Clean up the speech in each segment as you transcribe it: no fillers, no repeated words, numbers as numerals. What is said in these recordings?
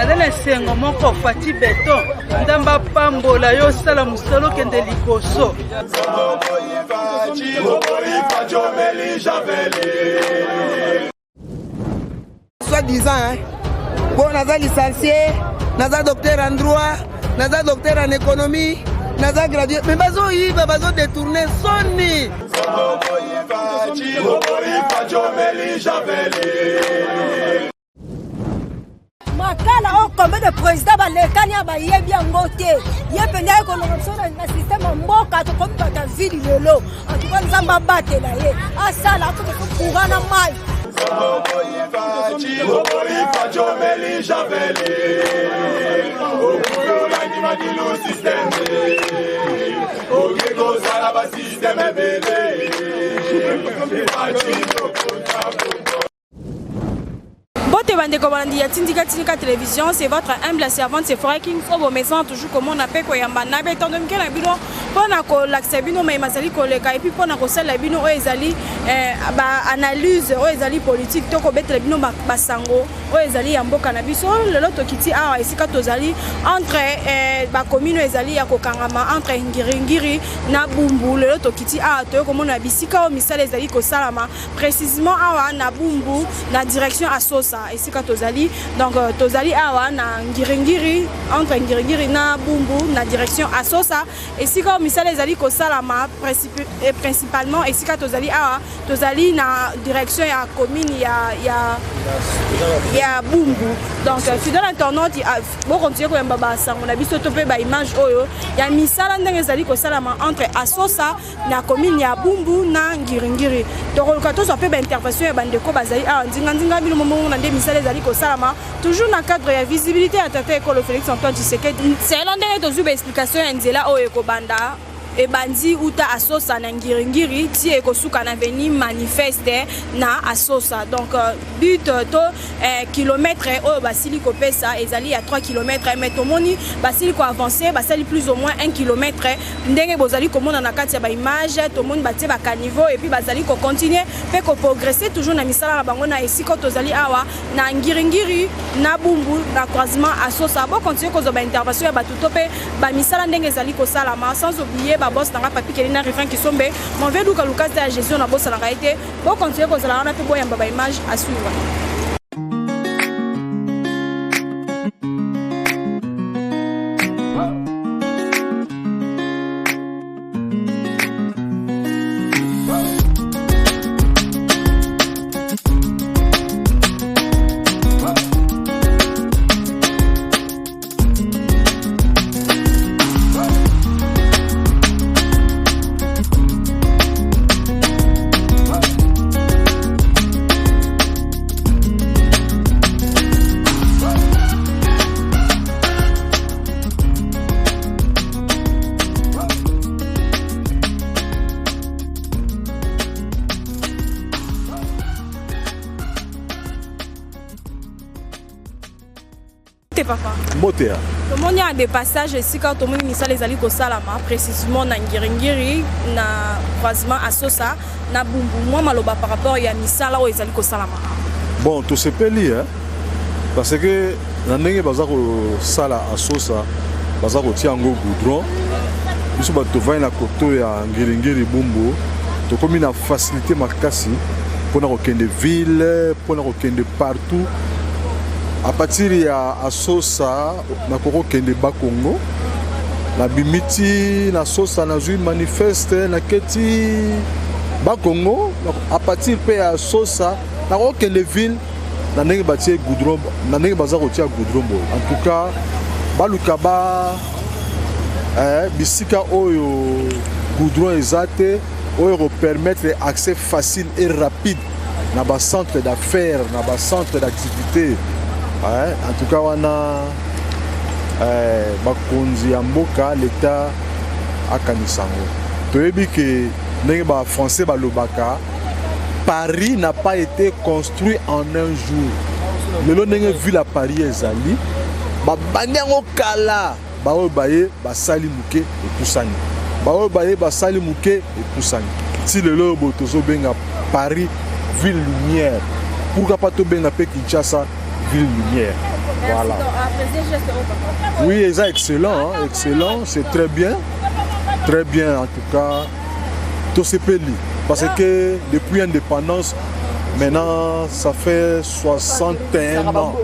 Nadana sengo moko fati beton. Ndamba pambola yo sala musolo kende likoso. Soi-disant, hein. Bon, naza licencié, naza docteur en droit, naza docteur en économie, naza gradué. Mais bazo yiba, bazo détourner soni. Makala o combien de présidents balekani abayebi yango te ye penda ye kolongoso na système mboka to comme ta ville lelo en tout cas nzamba batela ye asala akuto kukuga na mai Bote bandeko balandi ya Tindika Télévision, c'est votre humble servante Sephora King for vos maisons toujours comme on appelle koyamba na beton de mkena bino pona ko l'accès bino mais masali koleka et puis pona ko sala bino o ezali ba analyse o ezali politique to ko betre bino ba sango o ezali ya mboka na biso lelo to kiti awa esika tozali entre ba commune ezali ya kokangama entre Ngiringiri na Bumbu lelo to kiti awa to ko mona bisika o misala ezali ko salama précisément awa na Bumbu na direction à Sosa esika tozali donc tozali awa na Ngiringiri entre Ngiringiri na Bumbu na direction à Sosa esika misala ezali ko salama principalement esika tozali awa tozali na direction ya commune ya Bumbu donc fidèle internaute bo continuer ko yamba ba sango na biso to pe ba image oyo ya misala ndenge ezali ko salama entre Asosa na commune ya Bumbu na Ngiringiri to ko ka to so pe ba intervention ya bandeko bazali awa ndinga bino momo na nde misala ezali ko salama toujours na cadre ya visibilité à tata école Félix Antoine Tshisekedi c'est l'ondenge to zuba explication ya nzela oyo ko banda e bandi uta Asosa na Ngiringiri ti e kosuka na veni manifeste na Asosa donc but to kilomètre oyo basili ko pesa ezali ya 3 km mais tomoni basili ko avancer basali plus ou moins 1 km ndenge bozali komona na kati ya ba image tomoni batie ba caniveau et puis bazali ko continuer pe ko progresser toujours na misala na bango na esiko tozali awa na Ngiringiri na Bumbu na croisement Asosa bo continuer ko zo ba intervention ya batu to pe ba misala ndenge ezali ko salama sans oublier ba boss nanga papi kelina refrain qui sombe mon veut duka Lucas de la gestion na boss na raité pour continuer ko zala na pe boya ba image à suivre. Papa. Motea. Le monde a des passages ici quand tout le monde misala les ali ko salama précisément na Ngiringiri na croisement Asosa na Bumbu moi maloba par rapport ya misala o ezali ko salama. Bon tout se peli hein parce que na ndenge baza ko sala Asosa baza ko tiango goudron biso ba to vai na koto ya Ngiringiri Bumbu to komi na facilité makasi pour na ko kende ville pour na ko kende partout. À partir ya Asosa na koko kende Bakongo na bimiti na Asosa na zui manifeste na keti Bakongo à partir pe ya Asosa na koko kende ville na ndenge batie goudron na ndenge baza kotia goudron bo en tout cas baluka ba bisika oyo goudron ezate oyo permettre accès facile et rapide na ba centre d'affaires na ba centre d'activité. Ouais, en tout cas, on a bakonzi ya mboka l'État à Kanisango. Tu as dit que les Français balobaka Paris n'a pas été construit en un jour. Le long de vu la Paris ezali, ba banyango kala, ba obaye ba sali muke et pusani. Ba obaye ba sali muke et pusani. Si le long botozo benga Paris ville lumière. Pourquoi pas to benga pe Kinshasa ville lumière. Voilà. Oui, c'est excellent, hein, excellent, c'est très bien en tout cas. Tout se peut lire parce que depuis l'indépendance, maintenant ça fait 61 ans.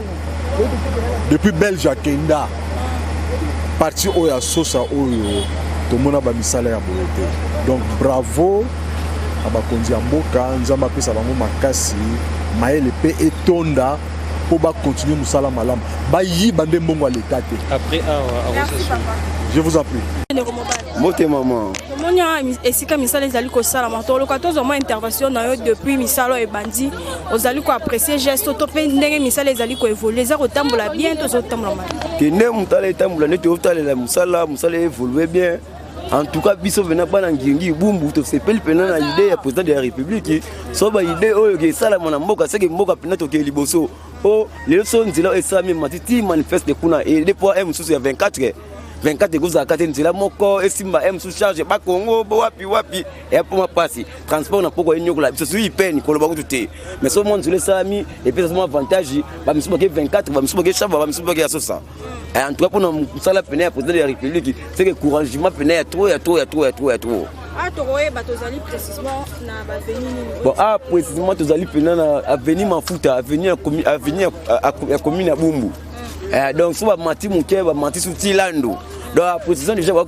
Depuis Belge Kenda, parti Oya Sosa Oyo, tout le monde a mis salaire à Boyote. Donc bravo à Bakondi Amboka, Nzamba Pesa Bango Makasi, Maël P et Tonda pour continuer Moussala Malam. Bayi Bande Mbongo à l'État. Après, je vous en prie. Mote maman. Monia esika misala ezali ko sala mato le 14 mois intervention na yo depuis misala e bandi ozali ko apprécier geste to pe ndenge misala ezali ko évoluer za ko tambola bien to zo tambola mal. Que ne mutala tambola ne to tala la musala évoluer bien. En tout cas biso vena bana ngingi bumbu to sepeli pena na idée ya président de la République so ba idée oyo ke sala mona mboka seke mboka pena to ke liboso o le so nzila esami matiti manifeste kuna et depuis M sous ya 24 goza kate nzela moko esimba M sous charge ba Congo bo wapi et pour ma passe transport na poko enyo la biso sui peine ko loba kuté mais so mon nzela sami et puis ça avantage ba misuba ke 24 ba misuba ke chamba ba misuba ke ya sosa. En tout cas, pour nous, ça la peine président de la République, c'est que couragement peine à trop. Ah, Toroé, Batozali précisément na Baveni. Bon, ah, précisément Tozali peine à venir Mafuta, à venir à commune à Bumbu. Donc, ça va mentir mon cœur, va mentir sous Tilando. Donc, la précision déjà, près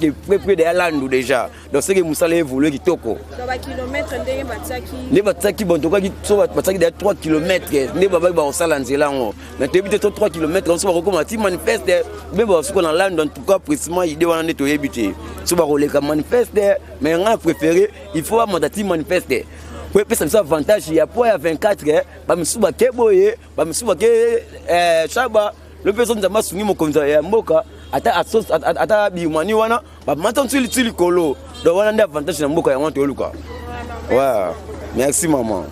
de Lando déjà. Donc, c'est que Moussa l'a évolué qui toko. Dans les kilomètres, les Batsaki, bon, en tout cas, 3 km. Les Babak, on s'en lance là. Mais tu habites 3 km, on se va recommencer, manifeste. Mais bon, ce qu'on a là, en tout cas, précisément, il doit en être habité. Ce va rouler comme manifeste, mais on a préféré, il faut avoir manifeste. Pour que ça soit avantage, il y a pour 24, je suis Keboye, je suis Chaba, le personne de Massouni, mon conseiller, Moka. Ata bimani wana ba mata tsili kolo do wana nda avantage na mboka ya wantu oluka. Ouais, merci maman.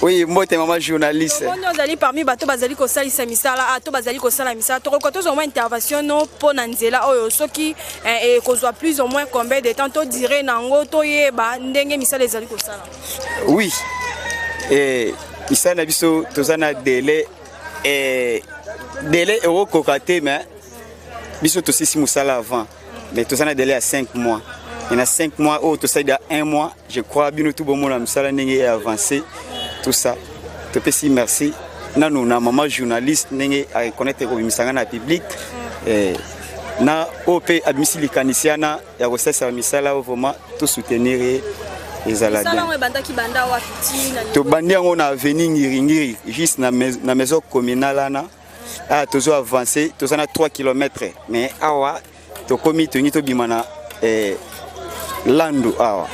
Oui, moi t'es maman journaliste. Nous allons parmi bateau bazali ko salisa misala ato bazali ko sala misala to ko to moins intervention no pour nanzela oyo soki et ko soit plus ou moins combien de temps to dire nango to yeba ndenge misala ezali ko sala. Oui. Et misala biso tozana délai euro kokate mais biso to sisi musala avant mais tozana délai à 5 mois. Il y a 5 mois, tout ça il y a 1 mois, je crois bien tout le monde a avancé, tout ça. Je te dis merci. Nous avons maman journaliste, nous avons connaître le public. Na OP admisi likanisiana ya kosesa misala vraiment tout soutenir les aladiens. To bandi yango na avenue Ngiringiri juste na maison communale na a toujours avancé, tous na 3 km mais awa to komi to nito bimana Lando awa.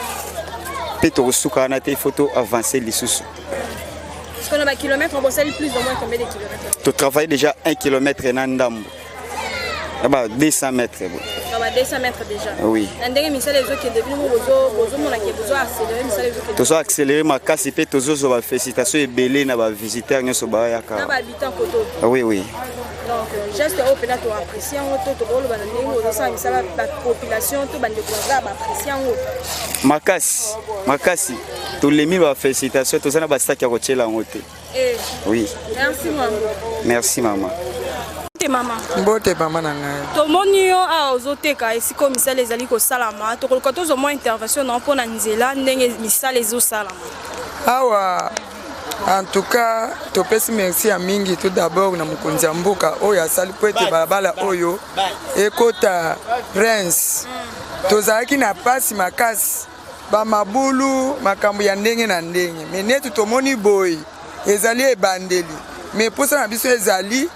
Peut-être suka na te photo avancer les sous. Est-ce qu'on a kilomètres on bosse plus ou moins combien de kilomètres? Tu travailles déjà 1 km na ndambo. 200 mètres. 200 mètres déjà. Oui. Ndenge misala ezo ke devenu bozo mona ke bozo accélérer misala ezo ke. Tozo accélérer makasi pe tozo zo ba félicitation ebelé na ba visiteurs nyoso ba ya ka. Na ba habitant koto. Oui oui. Donc geste open to apprécier ngoto to bolo bana ndenge ozo sa misala ba population to bande kwaza ba apprécier ngoto. Makasi. To lemi ba félicitation to sana ba staki ya kochela ngote. Oui. Merci maman. Merci maman. Maman. Mbote mama na ngai. Tomoni yo a ozoteka esiko misala ezali ko salama. To kolka to zo mo intervention na pona nzela ndenge misala ezo salama. Awa en tout cas topesi merci à mingi tout d'abord na mokonzi ya mboka oyo asali po ete balabala oyo ekota Reims. Tozalaki na pasi makasi bamabulu makambo ya ndenge na ndenge me neti tomoni boye ezali ebandeli me posa na biso ezali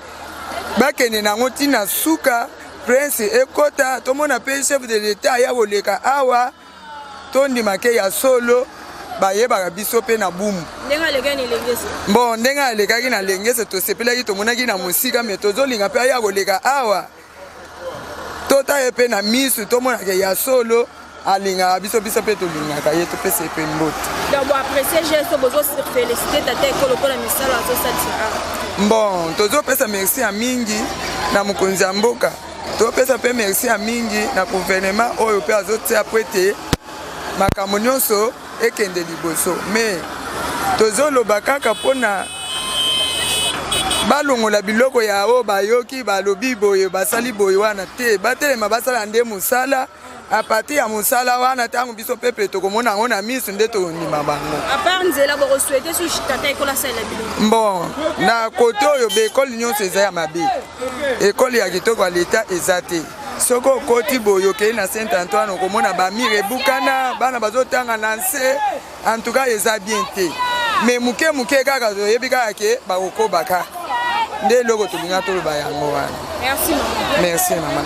bakende nango ntina suka prince ekota tomona pe chef de l'état ya koleka awa tondimake ya solo bayebaka biso pe na bumu bon ndenge alekaki na lengese tosepelaki tomonaki na mosika me tozolinga mpe aya koleka awa totaye pe na misu tomonaka ya solo alingaka biso pe tolingaka ye topesa pe mbote donc bon apprécier geste bozo féliciter tata ekolo mpona misala azosalisa. Bon tozopesa merci ya mingi na mokonzi ya mboka topesa pe merci ya mingi na gouvernement oyo pe azotia po ete makambo nyonso ekende liboso me tozoloba kaka mpona balongola biloko ya oyo bayoki balobi boye basali boye wana te batelema basala nde mosala a partir ya mosala wana ntango biso peuple tokomona yango na miso nde tondima bango bon na kote oyo baekole nyonso eza ya mabe ekole ya kitoko ya leta eza te soki okoti boye okei na Saint Antoine okomona bamire ebukana bana bazotanga na nse en tout cas eza bien te me muke kaka toyebi kaka ke bakokobaka nde eloko tolinga toloba yango wana. Merci mama.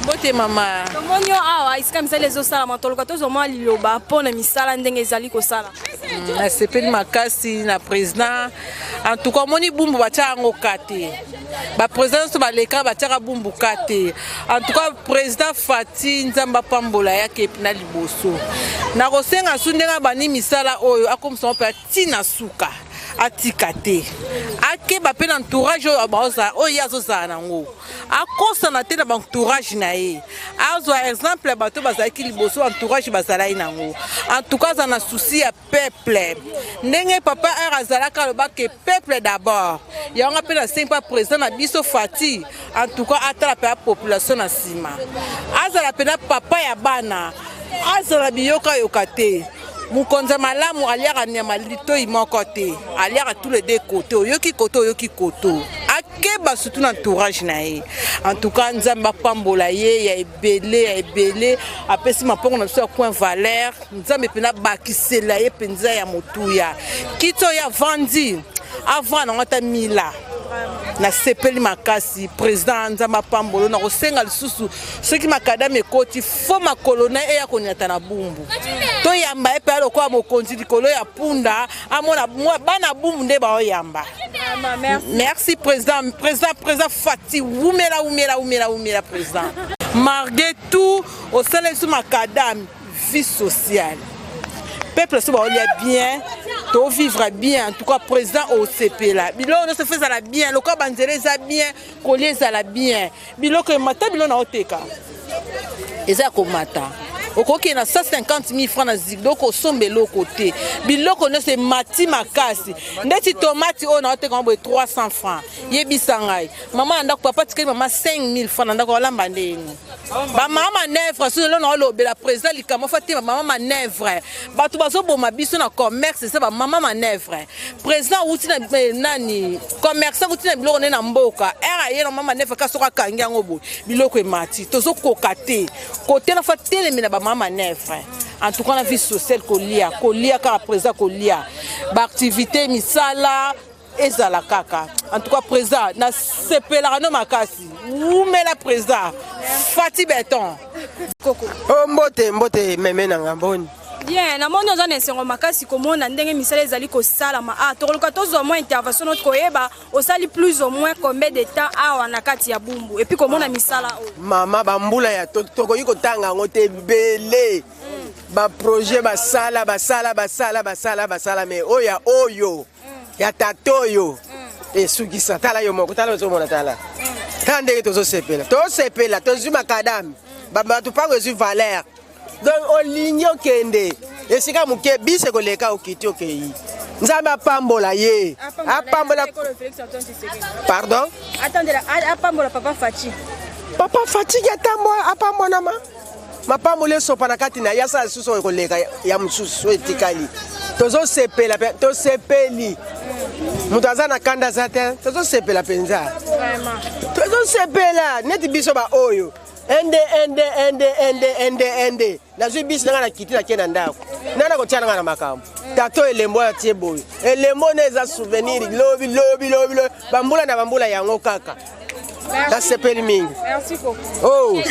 Bote mama. Tomonyo awa isika misala ezosala matoloka tozomwa liloba mpona misala ndenge ezali kosala. Nasepeli makasi na président. En tout cas moni bumbu batia yango kate. Ba président so baleka batia bumbu kate. En tout cas président Fati Nzamba Pambola yake na liboso. Na kosenga su ndenga bani misala oyo akomisa mpe tina suka. Atikate. Ake ba pe na entourage oyo baoza oyo azozala nango. Akosa na te na entourage na ye. Azo exemple bato bazalaki liboso entourage bazalai nango. En tout cas na souci ya peuple. Ndenge papa azalaka lobake peuple d'abord. Yanga pe na simple président na biso Fati. En tout cas atala pe la population na sima. Azala pe na papa ya bana. Azala biyoka yokate. Mukonza malamu aliaka nyama lito imoko te. Aliaka tous les deux côtés. Oyoki koto. Akeba surtout na entourage na ye. En tout cas Nzamba Pambola ye ya ebele apesi mapongo na biso point valeur. Nzambe pena bakisela ye penza ya motuya. Kito ya vandi avant na ngata mila. Na sepeli makasi président Nzamba Pambola na kosenga lisusu soki makadame ekoti fo makolona eya konyata na bumbu to yamba epe aloko mokonzi likolo ya punda amona bana bumbu nde ba oyamba. Merci président Fati umela président malgré tout au sein de makadame vie sociale peuple so ba olia bien to vivre bien en tout cas président au CP là biloko no se fait ça la bien le cas banzere ça bien collier ça la bien biloko mata biloko na oteka eza ko mata okoki na 150 000 francs na zigdoko sombelo côté biloko no se mati makasi ndeti tomate o na oteka mbo 300 francs yebisa ngai mama ndako papa tikeli mama 5 000 francs ndako olamba ndeni ba mama manœuvre sur le nom de la président likamo fati ba mama manœuvre batu bazo boma biso na commerce c'est ba mama manœuvre président uti na nani commerçant uti na biloko na mboka era ye na mama manœuvre ka soka kangi yango bo biloko emati tozo kokate côté na fatele mina ba mama manœuvre en tout cas la vie sociale kolia car président kolia ba activité misala ezala kaka en tout cas président na sepela no makasi umela président Fati Beton Koko mbote meme na ngamboni bien na mono za nesengo makasi komona ndenge misala ezali ko sala ma tokoluka tozo moins intervention notre koyeba osali plus ou moins combien de temps awa na kati ya bumbu et puis komona misala mama bambula ya tokoyi kotanga ngote belé ba projet basala mais oyo ya tatoyo esukisa tala yo moko tala ozomona tala tandeke tosepela tozwi makadami bato mpango ezwi valeur donc olingi okende esika moke bise koleka okiti okei nzambe apambola ye apambola pardon apambola papa Fati apambonama mapambola esopa na kati na yasa lisusu ekoleka ya mosusu etikali tosepeli moto aza na kanda za te tozosepela mpenza tozosepela neti biso ba oyo ende nazwi bisi nanga na kiti nakende na ndako nana kotia nanga na makambo tato elembo ya tie boyo elembo ne eza souvenir lobi bambula na bambula yango kaka nasepeli mingi oh.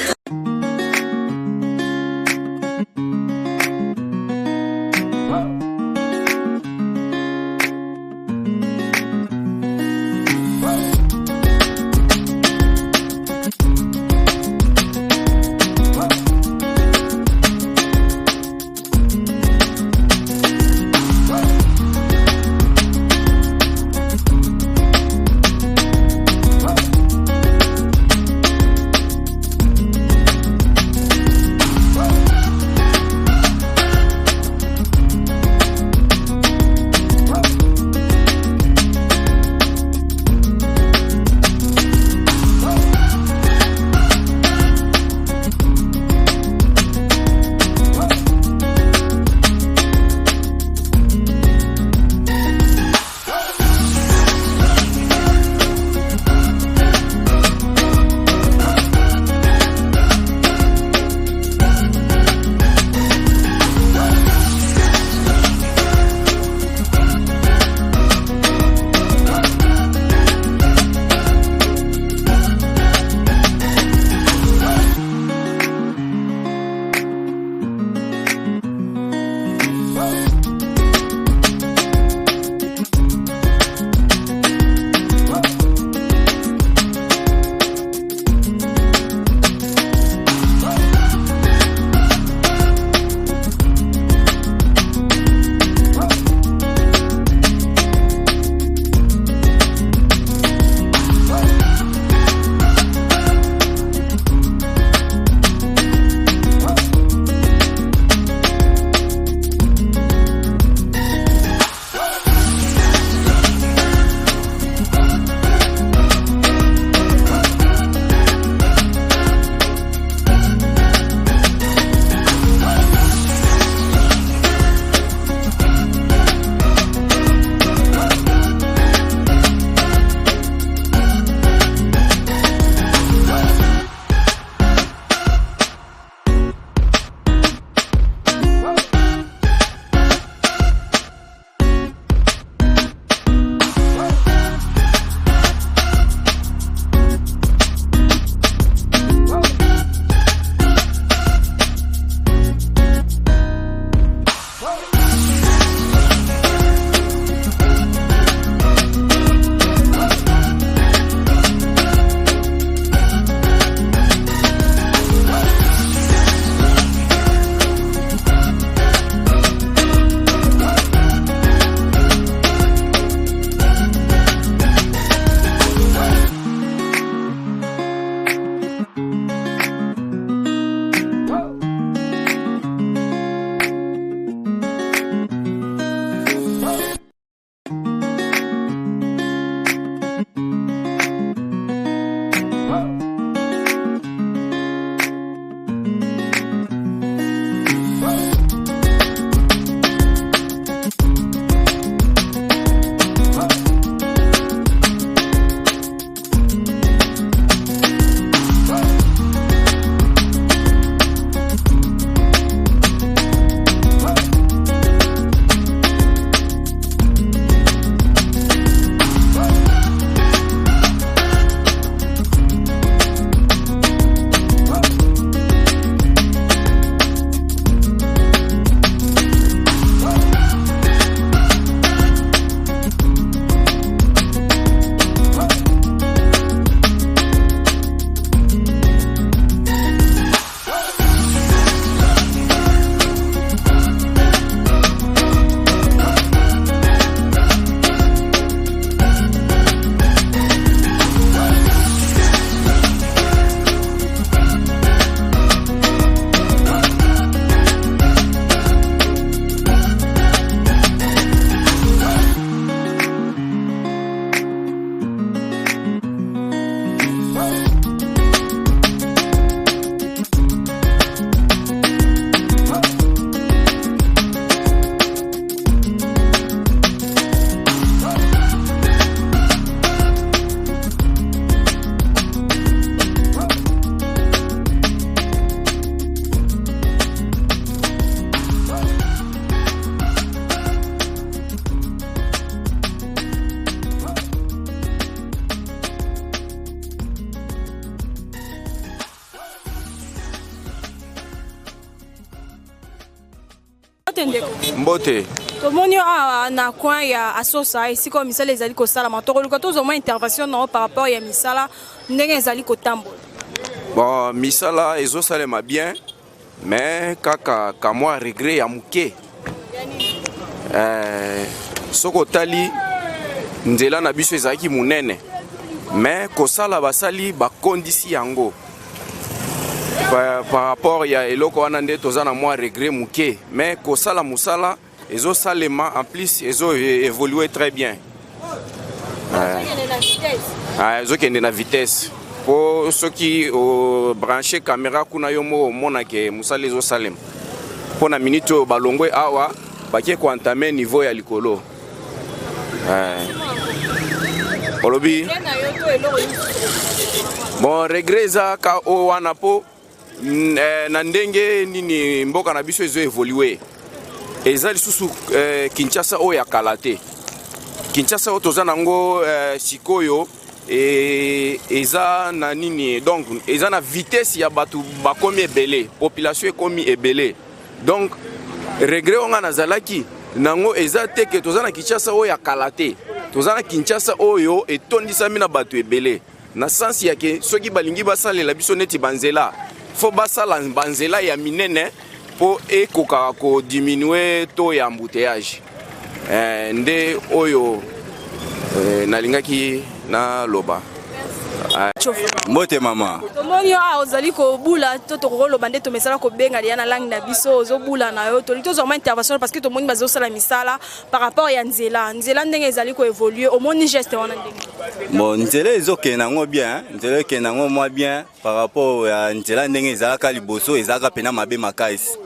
Mbote ndeko. Mbote. Tomoni na coin ya asosa ici comme misala ezali ko sala matoko luka tozo mo intervention non par rapport ya misala ndenge ezali ko tambola. Bon, misala ezo salema bien mais kaka kamwa regret ya muke. Soko tali nzela na biso ezaki munene mais kosala basali ba kondisi yango. Par rapport ya eloko wana nde toza na mwa regret muke mais kosala musala ezo salema en plus ezo évoluer très bien. Ezo kende na vitesse po soki o brancher caméra kuna yo mo mona ke musala ezo salema po na minute balongwe awa bakie ko entamer niveau ya likolo. Olobi bon regret za ka o wana po na ndenge nini mboka na biso ezo évoluer. Eza lisusu Kinshasa o ya kalate. Kinshasa o toza nango sikoyo eza na nini donc eza na vitesse ya batu bakomi ebele, population ekomi ebele. Donc regret onga nazalaki nango eza teke toza na Kinshasa o ya kalate. Toza na Kinshasa oyo etondisami na batu ebele. Na sens yake soki balingi basalela biso neti banzela. Fo basala banzela ya minene po ekoka ko diminuer taux ya embouteillage. Nde oyo nalingaki na loba. Mbote mama. Tomoni ozali ko bula to lokoloba nde to mesala ko benga ya na langue na biso ozo bula na yo to lito zo intervention parce que tomoni bazo sala misala par rapport ya nzela ndenge ezali ko évoluer au moni geste wana ndenge. Bon nzela ezokena ngo bien, nzela ekena ngo moi bien par rapport ya nzela ndenge ezalaka liboso ezalaka pena mabe makasi.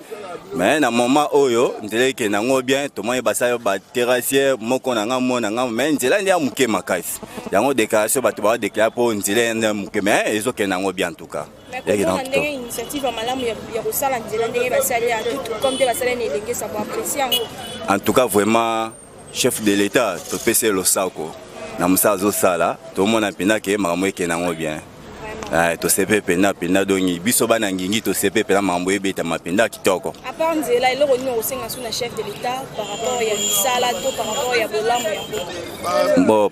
Mais na moment oyo nzela ekena ngo bien tomoni basala ba terrassier moko na nga mais nzela ndi amuke makasi. Yango déclaration bato ba déclarer pour nzela ndi amuke mais ezokena ngo bien en tout cas. Ndenge initiative malamu ya kosala nzela ndenge basali ya tout comme de basala ne ndenge ça va apprécier yango. En tout cas vraiment chef de l'état to pese lo sako. Na musa zo sala to mona pena ke makambo ekena ngo bien. To sepe pena dongi biso bana ngingi to sepe pena mambo ebeta mapenda kitoko. À part nzela eloko nini osenga sous na chef de l'état par rapport ya misala to par rapport ya bolamu ya bon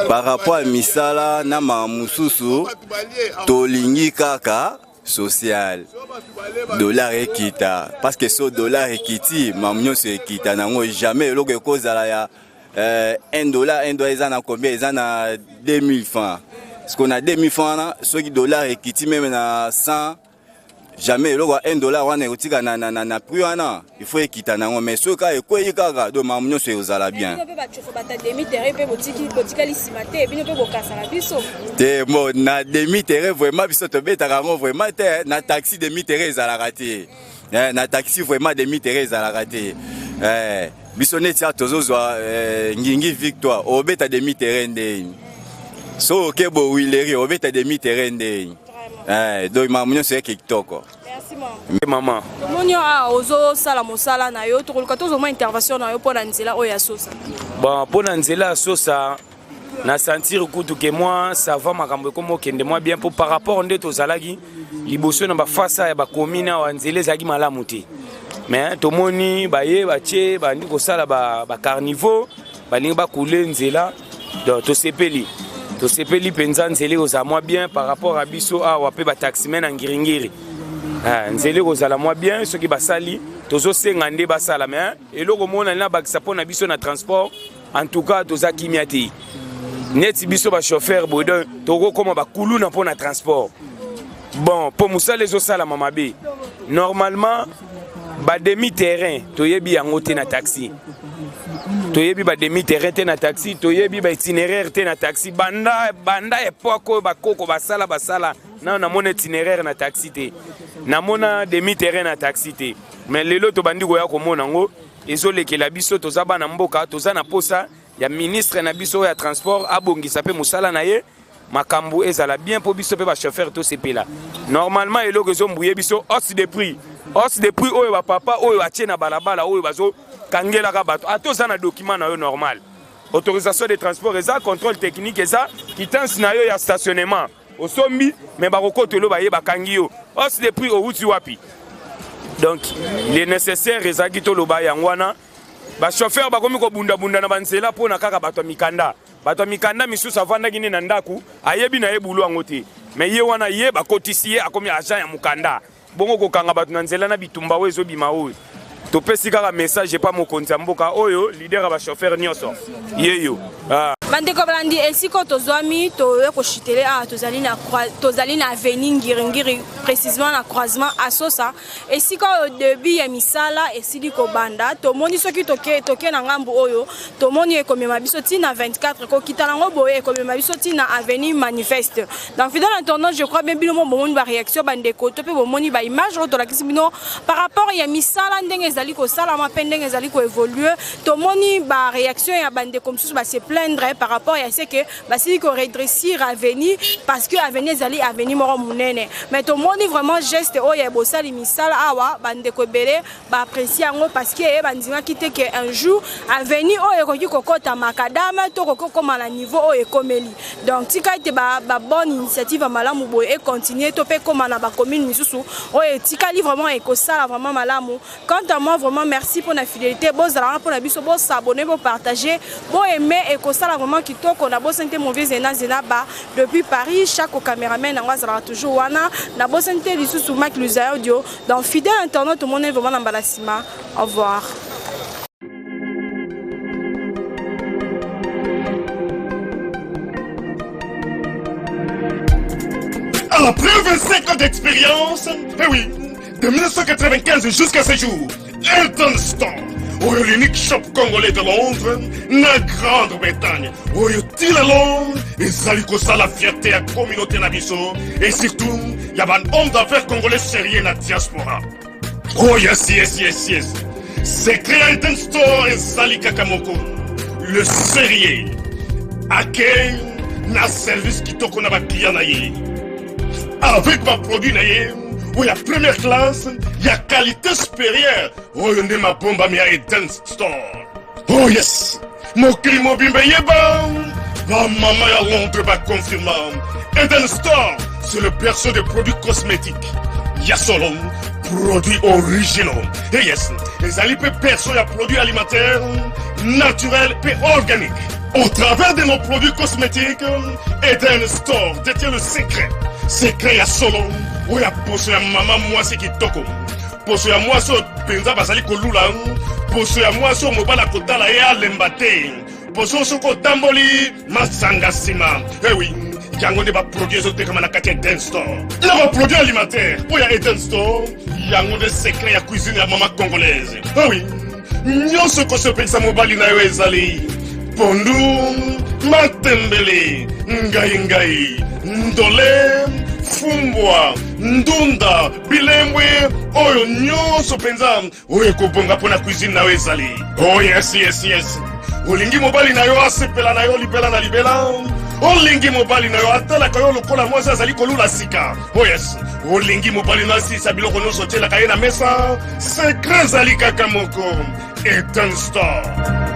par rapport à misala na mamususu to lingi kaka social dollar ekita parce que so dollar ekiti mamnyo se ekita nango jamais eloko ekozala ya $1 ezana combien ezana 2000 francs. Parce qu'on a 2000 francs, ceux qui dollars et qui même na 100, jamais le $1 on est au na prix ana. Il faut quitter na mais ceux qui est quoi ikaga do mamnyo se ozala bien. Te mo na demi terrain vraiment biso to beta ngo vraiment te na taxi demi terrain ezala raté. Na taxi vraiment demi terrain ezala raté. Biso neti atozozwa ngingi victoire obeta demi terrain de. So kebo wileri obeta demi terrain de. Donc mamunyo c'est kitoko. Merci maman. Mamunyo ozo sala mosala na yo to koluka tozo ma intervention na yo pona nzela oya sosa. Bon pona nzela sosa na sentir kutu que moi ça va makambo comme kende moi bien pour par rapport nde to zalaki liboso na ba face ya ba commune wa nzela zaki malamu te. Mais tomoni baye batie bandi ko sala ba carnivore balingi ba couler nzela donc to sepeli. To sepeli penza nzele oza moi bien par rapport à biso awa pe ba taximen en ngiringiri. Nzele oza la moi bien ceux qui basali tozo senga nde basala mais eloko mona na bakisa pona biso na transport en tout cas toza kimiati. Net biso ba chauffeur bodon toko koma ba kulu na pona transport. Bon pour musala les osala mamabe. Normalement ba demi terrain toyebi yango te na taxi. Toyebi ba demi terrain te na taxi, toyebi ba itinéraire te na taxi. Banda époque ba koko basala na mona itinéraire na taxi te. Na mona demi terrain na taxi te. Mais lelo to bandi goya ko mona ngo ezolekela biso toza bana mboka toza na posa ya ministre na biso ya transport abongisa pe musala na ye makambo ezala bien po biso pe ba chauffeur to sepela. Normalement eloko ezombuye biso hausse de prix oyo ba papa oyo atie na balabala oyo bazo kangela ka bato atoza na document na yo normal autorisation de transport eza contrôle technique eza quittance na yo ya stationnement osombi mais bakokotelo baye bakangi yo hausse de prix outi wapi donc il est nécessaire ezalaki toloba yango wana bachauffeur bakomi kobundabunda na banzela mpona kaka bato ya mikanda. Bato ya mikanda misusu avandaki nde na ndaku ayebi na ye bulu yango te, me ye wana ye bakotisi ye akomi agent ya mokanda bongo kokanga bato na nzela na bitumba oyo ezobima oyo. Topesi kaka message pa mokonzi ya mboka oyo leader ya bachauffeur nyonso yeyo. Bandeko balandi esiko tozwami toye koshitele tozali na avenue Ngiringiri, précisément na croisement Asosa. Esiko au début ya misala esili ko banda tomoni soki toke na ngambu oyo tomoni ekomema biso tina 24 ko kitalango boye ekomema biso tina avenue Manifeste. Donc fidèle internaute, je crois bien bilomo bomoni ba réaction bandeko to pe bomoni ba image to la kisibino par rapport ya misala ndenge ezali ko sala ma pendenge ezali ko évoluer tomoni ba réaction ya bandeko msusu ba se plaindre par rapport à ce que basi ko redressir avenir parce que avenir ezali avenir moro munene, mais tout le monde vraiment geste oyo bosali misala awa bande ko belé ba apprécier yango parce que bandinga kité que un jour avenir oyo ko kokota makadama to ko koma na niveau oyo komeli. Donc tika ite ba bonne initiative malamu boye et continuer to pe koma na ba commune misusu oyo tika li vraiment e ko sala vraiment malamu. Quant à moi vraiment merci pour la fidélité, bozala pour la biso, bo s'abonner, bo partager, bo aimer et ko sala vraiment qui on a beau sentir mauvais zena ba depuis Paris chaque caméraman a toujours wana na beau sentir les sous Mac Lusa audio donc fidèle internaute tout le monde est vraiment dans Balasima. Au revoir. Après 25 ans d'expérience, eh oui, de 1995 jusqu'à ce jour, Eltonstar, l'unique shop congolais de Londres, na Grande-Bretagne, où il est long, et ça lui cause la fierté à la communauté nabiso, et surtout, il y a un homme d'affaires congolais sérieux dans la diaspora. Oh yes, yes, yes, yes. C'est créé Eltonstar et Zali Kakamoko, le sérieux, à quel na service qui toko na ba client na ye. Avec ma produit na ye, où il y a première classe, il y a qualité supérieure. Oh, il y a ma bombe à Eltonstar. Oh yes, mon crime bimbe yeba. Ma maman à Londres va confirmer. Eltonstar, c'est le perso des produits cosmétiques. Il y a solo, produits originaux. Et yes, les alipes perso y a produits alimentaires, naturels et organiques. Au travers de nos produits cosmétiques, Eltonstar détient le secret. Secret à solo. Où y a posé à maman moi c'est qui toko. Posé à moi sur penza basali kolula. Posé à moi sur mobala kotala et alembate. Posé sur kotamboli masanga sima. Eh oui, yango ne va produire zote comme na kati Eltonstar. Il va produire alimentaire. Où y a Eltonstar, yango de secret à cuisine à maman congolaise. Eh oui, nyonso ko se pensa mobali na yo ezali. Pondu, matembele, ngai, ndole, fumbwa, ndunda, bilembwe, oyo nyonso penza, oyo kobonga pona cuisine na ezali. Oh yes, yes, yes. Olingi mobali na yo asepela na yo libela na libela. Olingi mobali na yo atala ka yo lokola mwasi azali kolula sika. Oh yes. Olingi mobali na sisa biloko nyonso tiela ka ye na mesa. Secret zali kaka moko. Eltonstar.